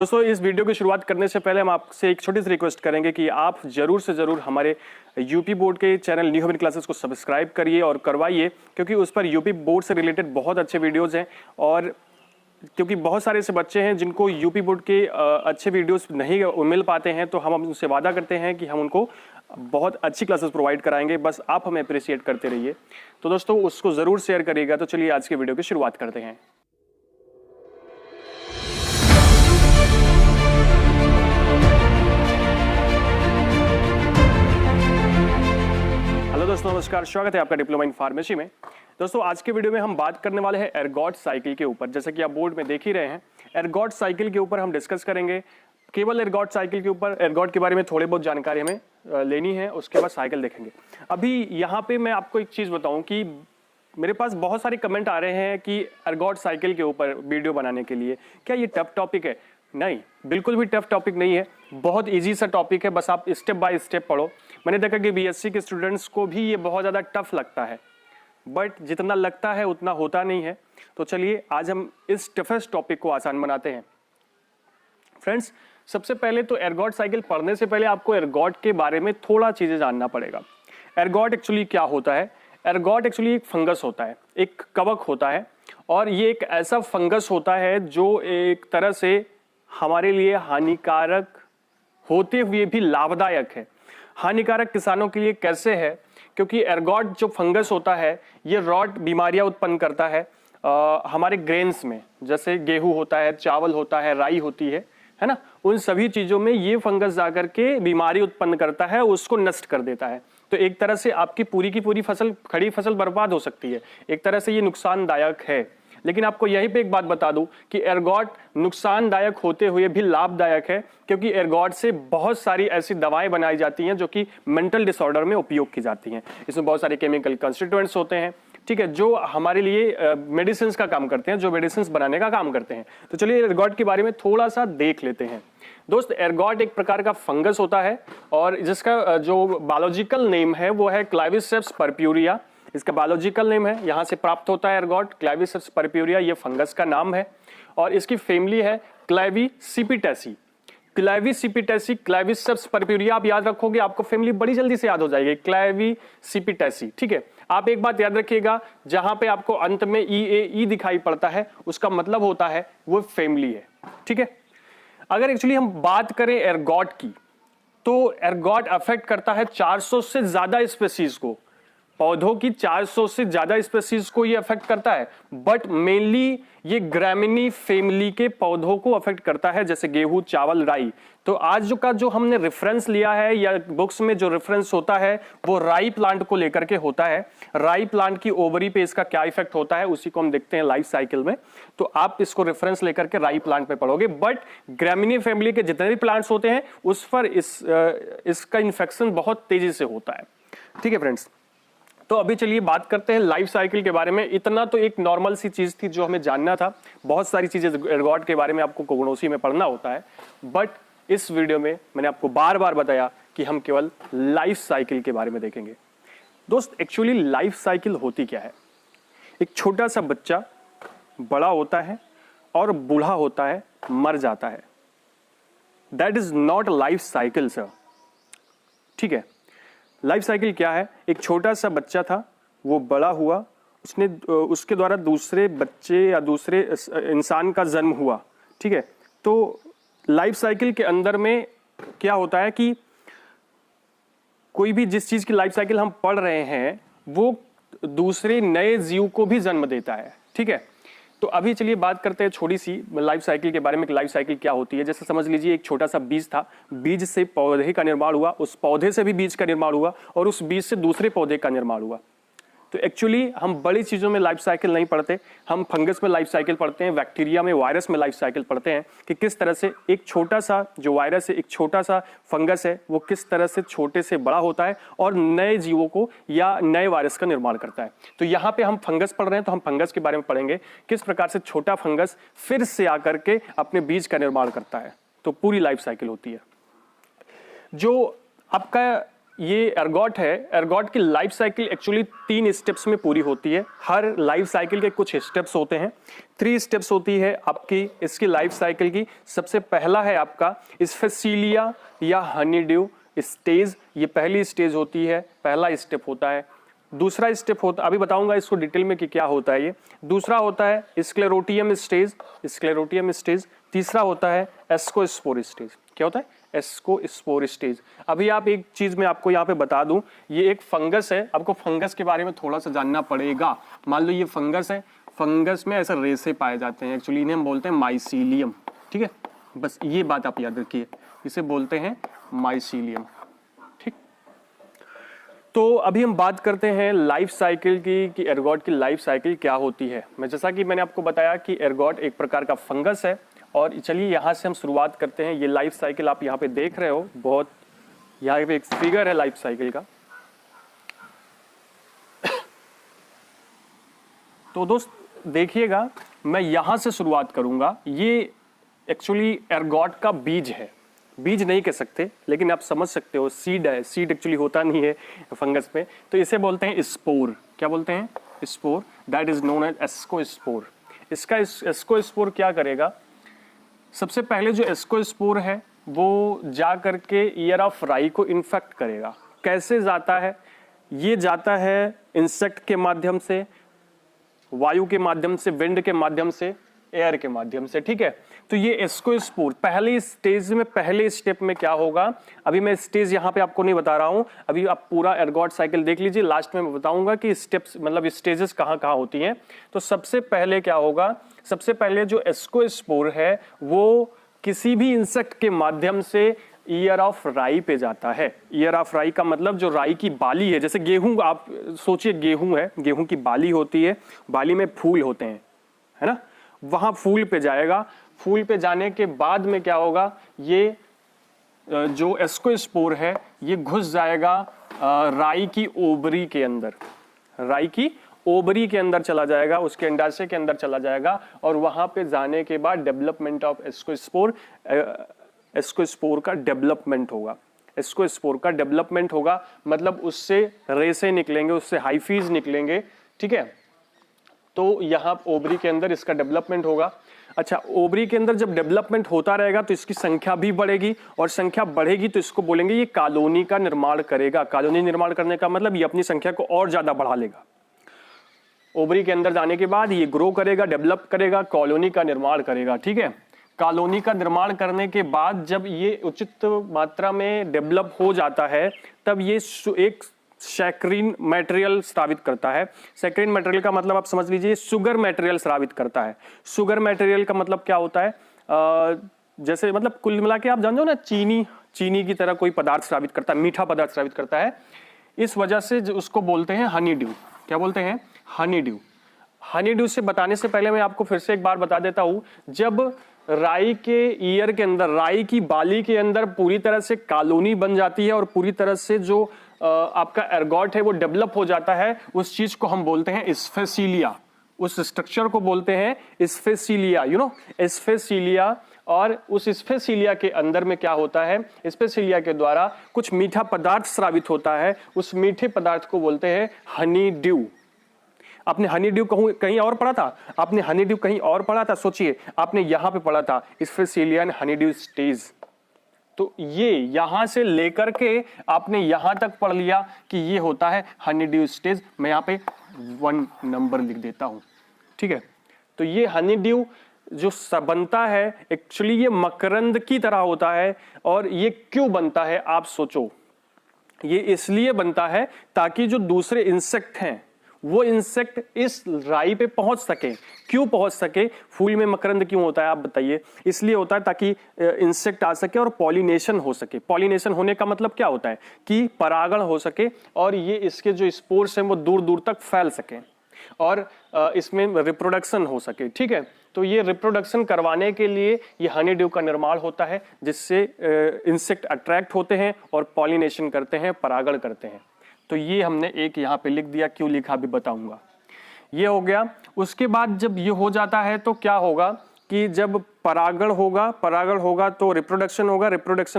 दोस्तों इस वीडियो की शुरुआत करने से पहले हम आपसे एक छोटी सी रिक्वेस्ट करेंगे कि आप जरूर से जरूर हमारे यूपी बोर्ड के चैनल न्यू हेवन क्लासेस को सब्सक्राइब करिए और करवाइए, क्योंकि उस पर यूपी बोर्ड से रिलेटेड बहुत अच्छे वीडियोस हैं। और क्योंकि बहुत सारे ऐसे बच्चे हैं जिनको यूपी बोर्ड के अच्छे वीडियोस नहीं मिल पाते हैं, तो हम उनसे वादा करते हैं कि हम उनको बहुत अच्छी क्लासेस प्रोवाइड कराएंगे। बस आप हमें अप्रिशिएट करते रहिए। तो दोस्तों उसको ज़रूर शेयर करिएगा। तो चलिए आज के वीडियो की शुरुआत करते हैं। दोस्तों नमस्कार, स्वागत है आपका डिप्लोमा इन फार्मेसी में। दोस्तों आज के वीडियो में हम बात करने वाले हैं एर्गोट साइकिल के ऊपर। जैसे कि आप बोर्ड में देख ही रहे हैं, एर्गोट साइकिल के ऊपर हम डिस्कस करेंगे। केवल एर्गोट साइकिल के ऊपर, एर्गोट के बारे में थोड़ी बहुत जानकारी हमें लेनी है, उसके बाद साइकिल देखेंगे। अभी यहाँ पे मैं आपको एक चीज बताऊं कि मेरे पास बहुत सारे कमेंट आ रहे हैं कि एर्गोट साइकिल के ऊपर वीडियो बनाने के लिए क्या ये टफ टॉपिक है। नहीं, बिल्कुल भी टफ टॉपिक नहीं है, बहुत इजी सा टॉपिक है। बस आप स्टेप बाय स्टेप पढ़ो। मैंने देखा कि बीएससी के स्टूडेंट्स को भी ये बहुत ज़्यादा टफ लगता है, बट जितना लगता है उतना होता नहीं है। तो चलिए आज हम इस टफेस्ट टॉपिक को आसान बनाते हैं। फ्रेंड्स, सबसे पहले तो एर्गोट साइकिल पढ़ने से पहले आपको एर्गोट के बारे में थोड़ा चीज़ें जानना पड़ेगा। एर्गोट एक्चुअली क्या होता है? एर्गोट एक्चुअली एक फंगस होता है, एक कवक होता है, और ये एक ऐसा फंगस होता है जो एक तरह से हमारे लिए हानिकारक होते हुए भी लाभदायक है। हानिकारक किसानों के लिए कैसे है? क्योंकि एर्गोट जो फंगस होता है ये रॉट बीमारियां उत्पन्न करता है हमारे ग्रेन्स में, जैसे गेहूं होता है, चावल होता है, राई होती है ना, उन सभी चीजों में ये फंगस जाकर के बीमारी उत्पन्न करता है, उसको नष्ट कर देता है। तो एक तरह से आपकी पूरी की पूरी फसल, खड़ी फसल बर्बाद हो सकती है। एक तरह से ये नुकसानदायक है। लेकिन आपको यहीं पे एक बात बता दूं कि एर्गोट नुकसानदायक होते हुए भी लाभदायक है, क्योंकि एर्गोट से बहुत सारी ऐसी दवाएं बनाई जाती हैं जो कि मेंटल डिसऑर्डर में उपयोग की जाती हैं। इसमें बहुत सारे केमिकल कंस्टिट्यूएंट्स होते हैं, ठीक है, जो हमारे लिए मेडिसिन का काम करते हैं, जो मेडिसिन बनाने का काम करते हैं। तो चलिए एर्गोट के बारे में थोड़ा सा देख लेते हैं। दोस्त, एर्गोट एक प्रकार का फंगस होता है और जिसका जो बायोलॉजिकल नेम है वो है क्लाविसेप्स पर्प्यूरिया। इसका बायोलॉजिकल नेम है, यहां से प्राप्त होता है एर्गोट, क्लाविसेप्स पर्प्यूरिया, ये फंगस का नाम है। और इसकी फैमिली है क्लाविसिपिटेसी। क्लाविसिपिटेसी, क्लाविसेप्स पर्प्यूरिया आप याद रखोगे, आपको फैमिली बड़ी जल्दी से याद हो जाएगी, क्लाविसिपिटेसी। ठीक है, आप एक बात याद रखिएगा, जहां पे आपको अंत में ई दिखाई पड़ता है उसका मतलब होता है वो फैमिली है। ठीक है, अगर एक्चुअली हम बात करें एर्गोट की, तो एर्गोट अफेक्ट करता है 400 से ज्यादा स्पीशीज को, पौधों की 400 से ज्यादा स्पीशीज को ये अफेक्ट करता है। बट मेनली ये ग्रामिनी फैमिली के पौधों को अफेक्ट करता है, जैसे गेहूं, चावल, राई। तो आज जो हमने रेफरेंस लिया है या बुक्स में जो रेफरेंस होता है वो राई प्लांट को लेकर के होता है। राई प्लांट की ओवरी पे इसका क्या इफेक्ट होता है उसी को हम देखते हैं लाइफ साइकिल में। तो आप इसको रेफरेंस लेकर के राई प्लांट पे पढ़ोगे। बट ग्रामिनी फैमिली के जितने भी प्लांट्स होते हैं उस पर इसका इन्फेक्शन बहुत तेजी से होता है। ठीक है फ्रेंड्स, तो अभी चलिए बात करते हैं लाइफ साइकिल के बारे में। इतना तो एक नॉर्मल सी चीज थी जो हमें जानना था। बहुत सारी चीजें एर्गोट के बारे में आपको कोगनोसी में पढ़ना होता है, बट इस वीडियो में मैंने आपको बार बार बताया कि हम केवल लाइफ साइकिल के बारे में देखेंगे। दोस्त, एक्चुअली लाइफ साइकिल होती क्या है? एक छोटा सा बच्चा बड़ा होता है और बूढ़ा होता है, मर जाता है। That is not life cycle sir. ठीक है, लाइफ साइकिल क्या है? एक छोटा सा बच्चा था, वो बड़ा हुआ, उसके द्वारा दूसरे बच्चे या दूसरे इंसान का जन्म हुआ। ठीक है, तो लाइफ साइकिल के अंदर में क्या होता है कि कोई भी जिस चीज की लाइफ साइकिल हम पढ़ रहे हैं वो दूसरे नए जीव को भी जन्म देता है। ठीक है, तो अभी चलिए बात करते हैं छोटी सी लाइफ साइकिल के बारे में कि लाइफ साइकिल क्या होती है। जैसे समझ लीजिए एक छोटा सा बीज था, बीज से पौधे का निर्माण हुआ, उस पौधे से भी बीज का निर्माण हुआ और उस बीज से दूसरे पौधे का निर्माण हुआ। तो एक्चुअली हम बड़ी चीजों में लाइफ साइकिल नहीं पढ़ते, हम फंगस में लाइफ साइकिल पढ़ते हैं, बैक्टीरिया में, वायरस में लाइफ साइकिल पढ़ते हैं कि किस तरह से एक छोटा सा जो वायरस है, एक छोटा सा फंगस है, वो किस तरह से छोटे से बड़ा होता है और नए जीवों को या नए वायरस का निर्माण करता है। तो यहाँ पे हम फंगस पढ़ रहे हैं तो हम फंगस के बारे में पढ़ेंगे, किस प्रकार से छोटा फंगस फिर से आकर के अपने बीज का निर्माण करता है। तो पूरी लाइफ साइकिल होती है। जो आपका ये एर्गॉट है, एर्गॉट की लाइफ साइकिल एक्चुअली 3 स्टेप्स में पूरी होती है। हर लाइफ साइकिल के कुछ स्टेप्स होते हैं, 3 स्टेप्स होती है आपकी इसकी लाइफ साइकिल की। सबसे पहला है आपका स्फेसिलिया या हनीड्यू स्टेज, ये पहली स्टेज होती है, पहला स्टेप होता है। दूसरा स्टेप होता, अभी बताऊंगा इसको डिटेल में कि क्या होता है ये। दूसरा होता है स्क्लेरोटियम स्टेज, स्क्लेरोटियम स्टेज। तीसरा होता है एस्कोस्पोर स्टेज। क्या होता है? Ascospore stage. अभी आप एक चीज मैं आपको यहाँ पे बता दूं, ये एक फंगस है, आपको फंगस के बारे में थोड़ा सा जानना पड़ेगा। मान लो ये फंगस है, फंगस में ऐसे रेशे पाए जाते हैं, एक्चुअली इन्हें हम बोलते हैं माइसीलियम। ठीक है, बस ये बात आप याद रखिए, इसे बोलते हैं माइसीलियम। ठीक, तो अभी हम बात करते हैं लाइफ साइकिल की कि एर्गॉट की लाइफ साइकिल क्या होती है। मैं जैसा कि मैंने आपको बताया कि एर्गॉट एक प्रकार का फंगस है, और चलिए यहाँ से हम शुरुआत करते हैं। ये लाइफ साइकिल आप यहाँ पे देख रहे हो, बहुत यहाँ पे एक फिगर है लाइफ साइकिल का। तो दोस्त देखिएगा, मैं यहाँ से शुरुआत करूंगा। ये एक्चुअली एर्गॉट का बीज है, बीज नहीं कह सकते लेकिन आप समझ सकते हो, सीड है। सीड एक्चुअली होता नहीं है फंगस में, तो इसे बोलते हैं स्पोर। क्या बोलते हैं? Spore. That is known as ascospore. इसका एस्कोस्पोर क्या करेगा? सबसे पहले जो एस्कोस्पोर है वो जा करके ईयर ऑफ राई को इन्फेक्ट करेगा। कैसे जाता है? ये जाता है इंसेक्ट के माध्यम से, वायु के माध्यम से, विंड के माध्यम से, एयर के माध्यम से। ठीक है, तो ये एस्कोस्पोर पहले स्टेज में, पहले स्टेप में क्या होगा, अभी मैं स्टेज यहाँ पे आपको नहीं बता रहा हूं, अभी आप पूरा एर्गॉट साइकिल देख लीजिए, लास्ट में मैं बताऊंगा कि स्टेप्स मतलब स्टेजेस कहाँ कहाँ होती हैं। तो सबसे पहले क्या होगा, सबसे पहले जो एस्कोस्पोर है वो किसी भी इंसेक्ट के माध्यम से ईयर ऑफ राई पे जाता है। ईयर ऑफ राई का मतलब जो राई की बाली है, जैसे गेहूं, आप सोचिए गेहूं है, गेहूं की बाली होती है, बाली में फूल होते हैं, है ना, वहां फूल पे जाएगा। फूल पे जाने के बाद में क्या होगा, ये जो एस्कोस्पोर है ये घुस जाएगा राई की ओबरी के अंदर, राई की ओबरी के अंदर चला जाएगा, उसके अंडाशय के अंदर चला जाएगा, और वहां पे जाने के बाद डेवलपमेंट ऑफ एस्कोस्पोर, एस्कोस्पोर का डेवलपमेंट होगा। एस्कोस्पोर का डेवलपमेंट होगा मतलब उससे रेशे निकलेंगे, उससे हाइफीज निकलेंगे। ठीक है, तो यहाँ ओबरी के अंदर इसका डेवलपमेंट होगा। अच्छा, ओबरी के अंदर जब डेवलपमेंट होता रहेगा तो इसकी संख्या भी बढ़ेगी, और संख्या बढ़ेगी तो इसको बोलेंगे ये कॉलोनी का निर्माण करेगा। कॉलोनी निर्माण करने का मतलब ये अपनी संख्या को और ज्यादा बढ़ा लेगा। ओबरी के अंदर जाने के बाद ये ग्रो करेगा, डेवलप करेगा, कॉलोनी का निर्माण करेगा। ठीक है, कॉलोनी का निर्माण करने के बाद जब ये उचित मात्रा में डेवलप हो जाता है तब ये एक सैकरीन मटेरियल स्रावित करता है। सैकरीन मटेरियल का मतलब आप समझ लीजिए शुगर मटेरियल स्रावित करता है। शुगर मटेरियल का मतलब क्या होता है, जैसे मतलब कुल मिला के आप जानते हो ना, चीनी की तरह कोई पदार्थ स्रावित करता है, मीठा पदार्थ स्रावित करता है। इस वजह से उसको बोलते हैं हनी ड्यू। क्या बोलते हैं? हनी ड्यू। हनी ड्यू से बताने से पहले मैं आपको फिर से एक बार बता देता हूं, जब राई के ईयर के अंदर, राई की बाली के अंदर पूरी तरह से कॉलोनी बन जाती है और पूरी तरह से जो आपका एर्गॉट है वो डेवलप हो जाता है, उस चीज को हम बोलते हैं स्फेसिलिया। उस स्ट्रक्चर को बोलते हैं स्फेसिलिया, यू नो, स्फेसिलिया। और उस स्फेसिलिया के अंदर में क्या होता है, स्फेसिलिया के द्वारा कुछ मीठा पदार्थ स्रावित होता है, उस मीठे पदार्थ को बोलते हैं हनी ड्यू। आपने हनी ड्यू कहीं और पढ़ा था? आपने हनी ड्यू कहीं और पढ़ा था? सोचिए, आपने यहां पे पढ़ा था स्फेसिलिया एंड हनी ड्यू स्टेज। तो ये यहां से लेकर के आपने यहां तक पढ़ लिया कि ये होता है हनी ड्यू स्टेज। मैं यहां पे 1 नंबर लिख देता हूं। ठीक है, तो ये हनी ड्यू जो बनता है एक्चुअली ये मकरंद की तरह होता है। और ये क्यों बनता है आप सोचो, ये इसलिए बनता है ताकि जो दूसरे इंसेक्ट हैं वो इंसेक्ट इस राई पे पहुंच सके। क्यों पहुंच सके? फूल में मकरंद क्यों होता है आप बताइए? इसलिए होता है ताकि इंसेक्ट आ सके और पॉलिनेशन हो सके। पॉलिनेशन होने का मतलब क्या होता है कि परागण हो सके और ये इसके जो स्पोर्स हैं वो दूर दूर तक फैल सके और इसमें रिप्रोडक्शन हो सके। ठीक है, तो ये रिप्रोडक्शन करवाने के लिए ये हनी ड्यू का निर्माण होता है, जिससे इंसेक्ट अट्रैक्ट होते हैं और पॉलिनेशन करते हैं, परागण करते हैं। तो ये हमने एक यहाँ पे लिख दिया, क्यों लिखा भी बताऊंगा। ये हो गया। उसके बाद जब ये हो जाता है तो क्या होगा कि जब परागण होगा तो रिप्रोडक्शन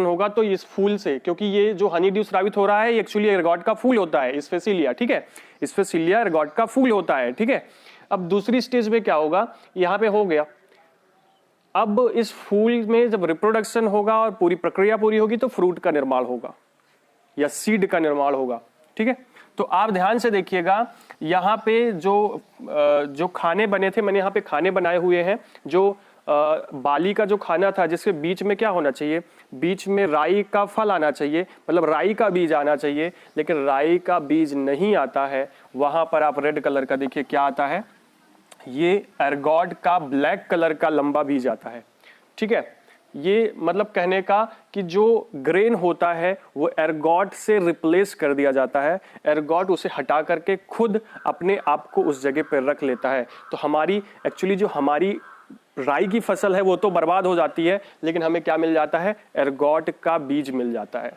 होगा तो इस फूल से, क्योंकि ये जो हनी ड्यू स्रावित हो रहा है एक्चुअली एर्गॉट का फूल होता है, स्पेसिलिया, ठीक है, स्पेसिलिया एर्गॉट का फूल होता है, ठीक है। अब दूसरी स्टेज में क्या होगा, यहाँ पे हो गया, अब इस फूल में जब रिप्रोडक्शन होगा और पूरी प्रक्रिया पूरी होगी तो फ्रूट का निर्माण होगा या सीड का निर्माण होगा, ठीक है। तो आप ध्यान से देखिएगा, यहाँ पे जो खाने बने थे, मैंने यहाँ पे खाने बनाए हुए हैं, जो बाली का जो खाना था जिसके बीच में क्या होना चाहिए, बीच में राई का फल आना चाहिए, मतलब राई का बीज आना चाहिए, लेकिन राई का बीज नहीं आता है। वहां पर आप रेड कलर का देखिए क्या आता है, ये एर्गॉट का ब्लैक कलर का लंबा बीज आता है, ठीक है। ये मतलब कहने का कि जो ग्रेन होता है वो एर्गॉट से रिप्लेस कर दिया जाता है, एर्गॉट उसे हटा करके खुद अपने आप को उस जगह पर रख लेता है। तो हमारी एक्चुअली जो हमारी राई की फसल है वो तो बर्बाद हो जाती है, लेकिन हमें क्या मिल जाता है, एर्गॉट का बीज मिल जाता है,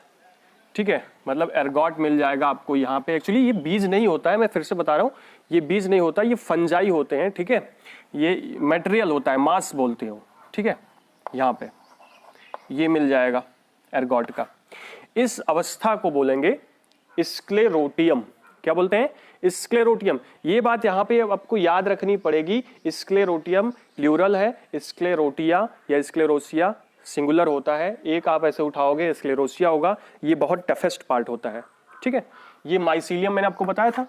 ठीक है। मतलब एर्गॉट मिल जाएगा आपको यहाँ पे। एक्चुअली ये बीज नहीं होता है, मैं फिर से बता रहा हूँ, ये बीज नहीं होता, ये फंजाई होते हैं, ठीक है। ये मटेरियल होता है, मांस बोलते हो, ठीक है। यहाँ पे ये मिल जाएगा एर्गॉट का। इस अवस्था को बोलेंगे स्क्लेरोटियम। क्या बोलते हैं, स्क्लेरोटियम। ये बात यहाँ पे आपको याद रखनी पड़ेगी, स्क्लेरोटियम प्लूरल है, स्क्लेरोटिया या स्क्लेरोसिया सिंगुलर होता है। एक आप ऐसे उठाओगे स्क्लेरोसिया होगा, ये बहुत टफेस्ट पार्ट होता है, ठीक है। ये माइसीलियम मैंने आपको बताया था,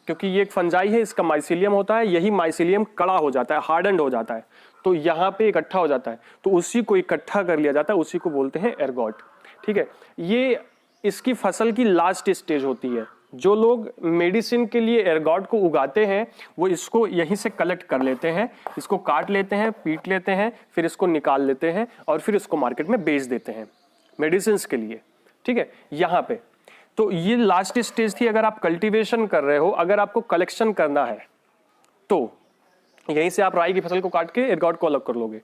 क्योंकि ये एक फंजाई है, इसका माइसीलियम होता है, यही माइसीलियम कड़ा हो जाता है, हार्डन्ड हो जाता है, तो यहाँ पे इकट्ठा हो जाता है, तो उसी को इकट्ठा कर लिया जाता है, उसी को बोलते हैं एर्गॉट, ठीक है। ये इसकी फसल की लास्ट स्टेज होती है। जो लोग मेडिसिन के लिए एर्गॉट को उगाते हैं वो इसको यहीं से कलेक्ट कर लेते हैं, इसको काट लेते हैं, पीट लेते हैं, फिर इसको निकाल लेते हैं और फिर इसको मार्केट में बेच देते हैं मेडिसिन के लिए, ठीक है। यहाँ पे तो ये लास्ट स्टेज थी। अगर आप कल्टीवेशन कर रहे हो, अगर आपको कलेक्शन करना है तो यहीं से आप राई की फसल को काट के एर्गॉट को अलग कर लोगे।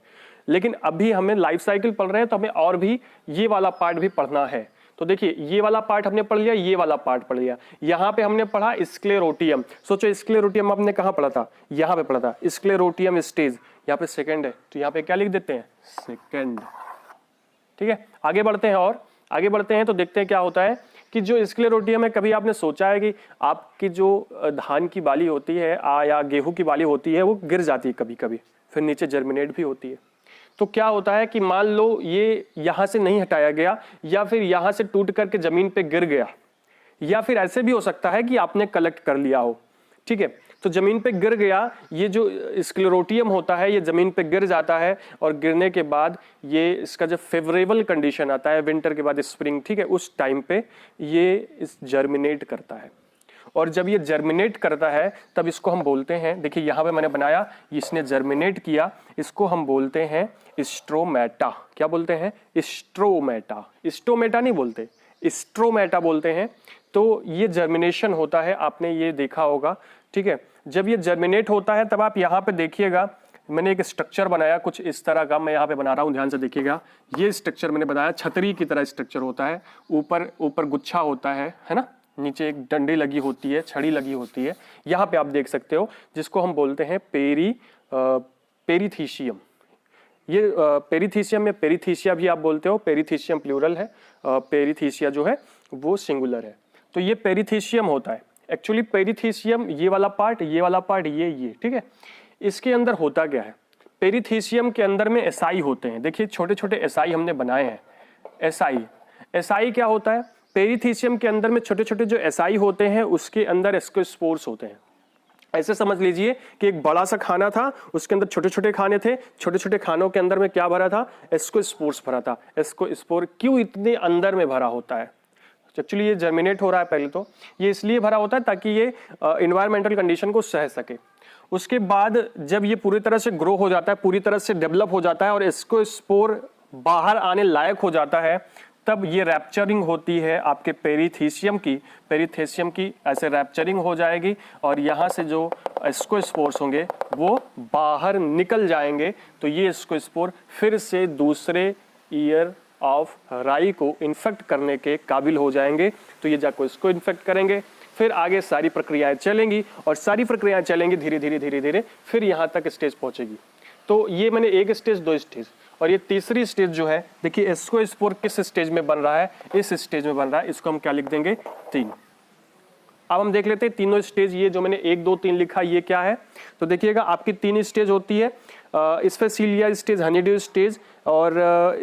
लेकिन अभी हमें लाइफ साइकिल पढ़ रहे हैं तो हमें और भी ये वाला पार्ट भी पढ़ना है। तो देखिए ये वाला पार्ट हमने पढ़ लिया, ये वाला पार्ट पढ़ लिया। यहाँ पे हमने पढ़ा स्क्लेरोटियम। सोचो स्क्लेरोटियम हमने कहाँ पढ़ा था, यहाँ पे पढ़ा था। स्क्लेरोटियम स्टेज यहाँ पे सेकंड है, तो यहाँ पे क्या लिख देते हैं, सेकंड, ठीक है। आगे बढ़ते हैं और आगे बढ़ते हैं तो देखते हैं क्या होता है कि जो स्क्लेरोटियम है, कभी आपने सोचा है कि आपकी जो धान की बाली होती है या गेहूं की बाली होती है वो गिर जाती है कभी कभी, फिर नीचे जर्मिनेट भी होती है। तो क्या होता है कि मान लो ये यहां से नहीं हटाया गया या फिर यहां से टूट करके जमीन पे गिर गया, या फिर ऐसे भी हो सकता है कि आपने कलेक्ट कर लिया हो, ठीक है। तो जमीन पे गिर गया, ये जो स्क्लेरोटियम होता है ये जमीन पे गिर जाता है और गिरने के बाद ये इसका जब फेवरेबल कंडीशन आता है विंटर के बाद स्प्रिंग, ठीक है, उस टाइम पे ये इस जर्मिनेट करता है। और जब ये जर्मिनेट करता है तब इसको हम बोलते हैं, देखिए यहाँ पे मैंने बनाया, इसने जर्मिनेट किया, इसको हम बोलते हैं स्ट्रोमेटा। क्या बोलते हैं, स्ट्रोमेटा। स्टोमेटा नहीं बोलते, स्ट्रोमेटा बोलते हैं। तो ये जर्मिनेशन होता है, आपने ये देखा होगा, ठीक है। जब ये जर्मिनेट होता है तब आप यहाँ पे देखिएगा, मैंने एक स्ट्रक्चर बनाया कुछ इस तरह का, मैं यहाँ पे बना रहा हूँ, ध्यान से देखिएगा। ये स्ट्रक्चर मैंने बनाया, छतरी की तरह स्ट्रक्चर होता है, ऊपर गुच्छा होता है ना, नीचे एक डंडी लगी होती है, छड़ी लगी होती है। यहाँ पे आप देख सकते हो, जिसको हम बोलते हैं पेरीथीशियम। ये पेरीथीशियम या पेरीथीसिया भी आप बोलते हो, पेरीथीशियम प्लूरल है, पेरीथीसिया जो है वो सिंगुलर है। तो ये पेरीथीशियम होता है। एक्चुअली पेरीथीशियम ये वाला पार्ट, ये वाला पार्ट, ये, ठीक है। इसके अंदर होता क्या है, पेरीथीशियम के अंदर में एसाई होते हैं। देखिए छोटे छोटे एसाई हमने बनाए हैं। एसाई क्या होता है, पेरीथीशियम के अंदर में छोटे छोटे जो एसाई होते हैं उसके अंदर एस्कोस्पोर्स होते हैं। ऐसे समझ लीजिए कि एक बड़ा सा खाना था, उसके अंदर छोटे छोटे खाने थे, छोटे छोटे खानों के अंदर में क्या भरा था, एस्कोस्पोर्स भरा था। एस्कोस्पोर क्यों इतने अंदर में भरा होता है, एक्चुअली ये जर्मिनेट हो रहा है पहले तो, ये इसलिए भरा होता है ताकि ये एनवायरमेंटल कंडीशन को सह सके। उसके बाद जब ये पूरी तरह से ग्रो हो जाता है, पूरी तरह से डेवलप हो जाता है और एस्कोस्पोर बाहर आने लायक हो जाता है, तब ये रैप्चरिंग होती है आपके पेरीथीशियम की ऐसे रैप्चरिंग हो जाएगी और यहाँ से जो एस्कोस्पोर्स होंगे वो बाहर निकल जाएंगे। तो ये एस्कोस्पोर फिर से दूसरे ईयर ऑफ राई को इन्फेक्ट करने के काबिल हो जाएंगे। तो ये जाकर इसको इन्फेक्ट करेंगे, फिर आगे सारी प्रक्रियाएं चलेंगी और सारी प्रक्रियाएं चलेंगी धीरे धीरे धीरे धीरे, फिर यहाँ तक स्टेज पहुंचेगी। तो ये मैंने एक स्टेज, दो स्टेज, और ये तीसरी स्टेज जो है, देखिए एस्कोस्पोर किस स्टेज में बन रहा है, इस स्टेज में बन रहा है, इसको हम क्या लिख देंगे, 3। अब हम देख लेते हैं तीनों स्टेज, ये जो मैंने 1 2 3 लिखा ये क्या है। तो देखिएगा आपकी 3 स्टेज होती है, स्फेसिलिया स्टेज, हनीड्यू स्टेज और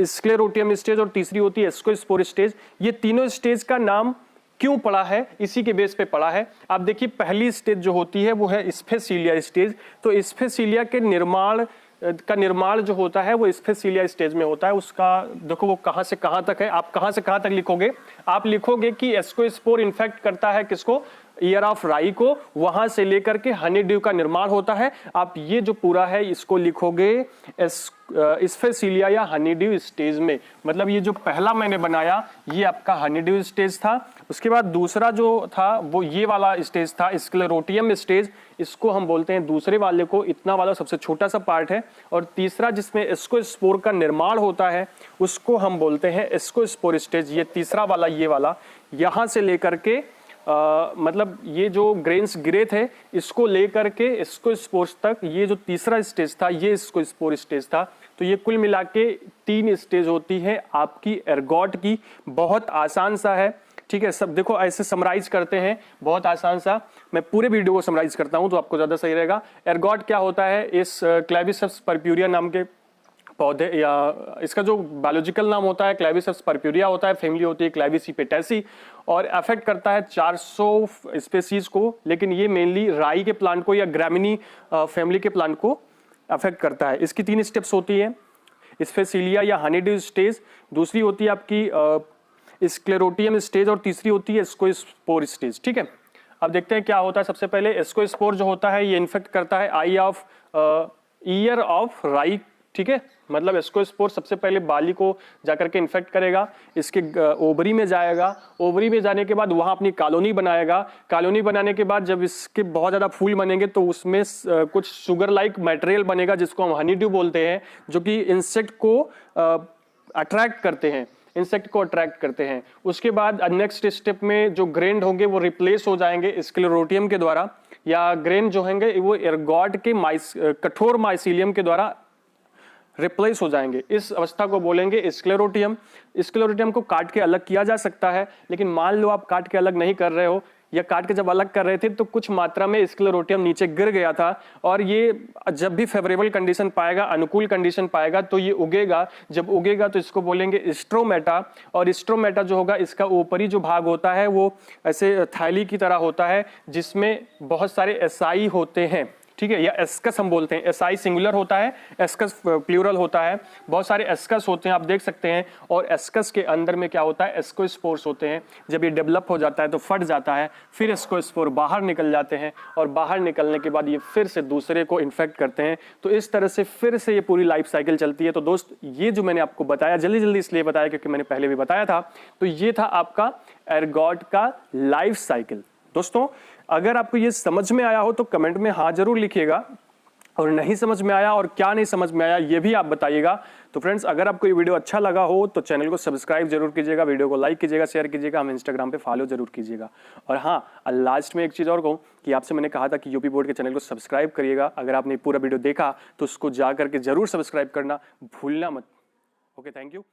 स्क्लेरोटियम स्टेज, और तीसरी होती है एस्कोस्पोर स्टेज। ये तीनों स्टेज का नाम क्यों पड़ा है, इसी के बेस पे पड़ा है। आप देखिए पहली स्टेज जो होती है वो है स्फेसिलिया स्टेज। तो स्फेसिलिया के निर्माण जो होता है वो स्फेसिलिया स्टेज में होता है। उसका देखो वो कहां से कहां तक है, आप कहां से कहां तक लिखोगे, आप लिखोगे कि एस्कोस्पोर इन्फेक्ट करता है किसको, ईयर ऑफ राई को, वहां से लेकर के हनी ड्यू का निर्माण होता है। आप ये जो पूरा है इसको लिखोगे स्फेसिलिया या हनी ड्यू स्टेज में। मतलब ये जो पहला मैंने बनाया ये आपका हनी ड्यू स्टेज था। उसके बाद दूसरा जो था वो ये वाला स्टेज था, स्क्लेरोटियम स्टेज, इसको हम बोलते हैं दूसरे वाले को, इतना वाला सबसे छोटा सा पार्ट है। और तीसरा जिसमें एस्कोस्पोर का निर्माण होता है उसको हम बोलते हैं एस्कोस्पोर स्टेज। ये तीसरा वाला, ये वाला यहां से लेकर के मतलब ये जो ग्रेन्स गिरे थे इसको लेकर के स्पोर्स तक, ये जो तीसरा स्टेज था ये स्पोर स्टेज था। तो ये कुल मिला के 3 स्टेज होती है आपकी एर्गॉट की। बहुत आसान सा है, ठीक है। सब देखो ऐसे समराइज करते हैं, बहुत आसान सा। मैं पूरे वीडियो को समराइज करता हूं तो आपको ज्यादा सही रहेगा। एर्गॉट क्या होता है, इस क्लेविसेप्स परप्यूरिया नाम के पौधे, या इसका जो बायोलॉजिकल नाम होता है क्लेविसेप्स परप्यूरिया होता है, फैमिली होती है क्लेविसिपेटेसी, और अफेक्ट करता है 400 स्पेसीज को। लेकिन ये मेनली राई के प्लांट को या ग्रामिनी फैमिली के प्लांट को अफेक्ट करता है। इसकी 3 स्टेप्स होती है, स्फेसिलिया या हनीड्यू स्टेज, दूसरी होती है आपकी स्क्लेरोटियम स्टेज, और तीसरी होती है एस्कोस्पोर स्टेज, ठीक है। अब देखते हैं क्या होता है। सबसे पहले एस्कोस्पोर जो होता है ये इन्फेक्ट करता है ईयर ऑफ राई, ठीक है। मतलब एस्कोस्पोर सबसे पहले बाली को जाकर के इन्फेक्ट करेगा, इसके ओवरी में जाएगा, ओवरी में जाने के बाद वहां अपनी कॉलोनी बनाएगा। कॉलोनी बनाने के बाद जब इसके बहुत ज्यादा फूल बनेंगे तो उसमें कुछ शुगर लाइक मटेरियल बनेगा जिसको हम हनी ड्यू बोलते हैं, जो कि इंसेक्ट को अट्रैक्ट करते हैं, इंसेक्ट को अट्रैक्ट करते हैं। उसके बाद नेक्स्ट स्टेप में जो ग्रेन होंगे वो रिप्लेस हो जाएंगे स्क्लेरोटियम के द्वारा, या ग्रेन जो होंगे वो एर्गॉट के कठोर माइसीलियम के द्वारा रिप्लेस हो जाएंगे। इस अवस्था को बोलेंगे स्क्लेरोटियम। स्क्लेरोटियम को काट के अलग किया जा सकता है, लेकिन मान लो आप काट के अलग नहीं कर रहे हो, या काट के जब अलग कर रहे थे तो कुछ मात्रा में स्क्लेरोटियम नीचे गिर गया था, और ये जब भी फेवरेबल कंडीशन पाएगा, अनुकूल कंडीशन पाएगा तो ये उगेगा। जब उगेगा तो इसको बोलेंगे स्ट्रोमेटा। और स्ट्रोमेटा जो होगा इसका ऊपरी जो भाग होता है वो ऐसे थैली की तरह होता है जिसमें बहुत सारे एसाई होते हैं, ठीक है, या एस्कस हम बोलते हैं। एसआई सिंगुलर होता है, एस्कस प्लूरल होता है। बहुत सारे एस्कस होते हैं, आप देख सकते हैं। और एस्कस के अंदर में क्या होता है, एस्कोस्पोर्स होते हैं। जब ये डेवलप हो जाता है तो फट जाता है, फिर एस्कोस्पोर बाहर निकल जाते हैं, और बाहर निकलने के बाद ये फिर से दूसरे को इन्फेक्ट करते हैं। तो इस तरह से फिर से ये पूरी लाइफ साइकिल चलती है। तो दोस्त ये जो मैंने आपको बताया, जल्दी जल्दी इसलिए बताया क्योंकि मैंने पहले भी बताया था। तो ये था आपका एर्गॉट का लाइफ साइकिल। दोस्तों अगर आपको ये समझ में आया हो तो कमेंट में हाँ जरूर लिखिएगा, और नहीं समझ में आया और क्या नहीं समझ में आया ये भी आप बताइएगा। तो फ्रेंड्स अगर आपको ये वीडियो अच्छा लगा हो तो चैनल को सब्सक्राइब जरूर कीजिएगा, वीडियो को लाइक कीजिएगा, शेयर कीजिएगा, हमें इंस्टाग्राम पे फॉलो जरूर कीजिएगा। और हाँ, लास्ट में एक चीज़ और कहूँ कि आपसे मैंने कहा था कि यूपी बोर्ड के चैनल को सब्सक्राइब करिएगा। अगर आपने पूरा वीडियो देखा तो उसको जा करके जरूर सब्सक्राइब करना भूलना मत। Okay, thank you.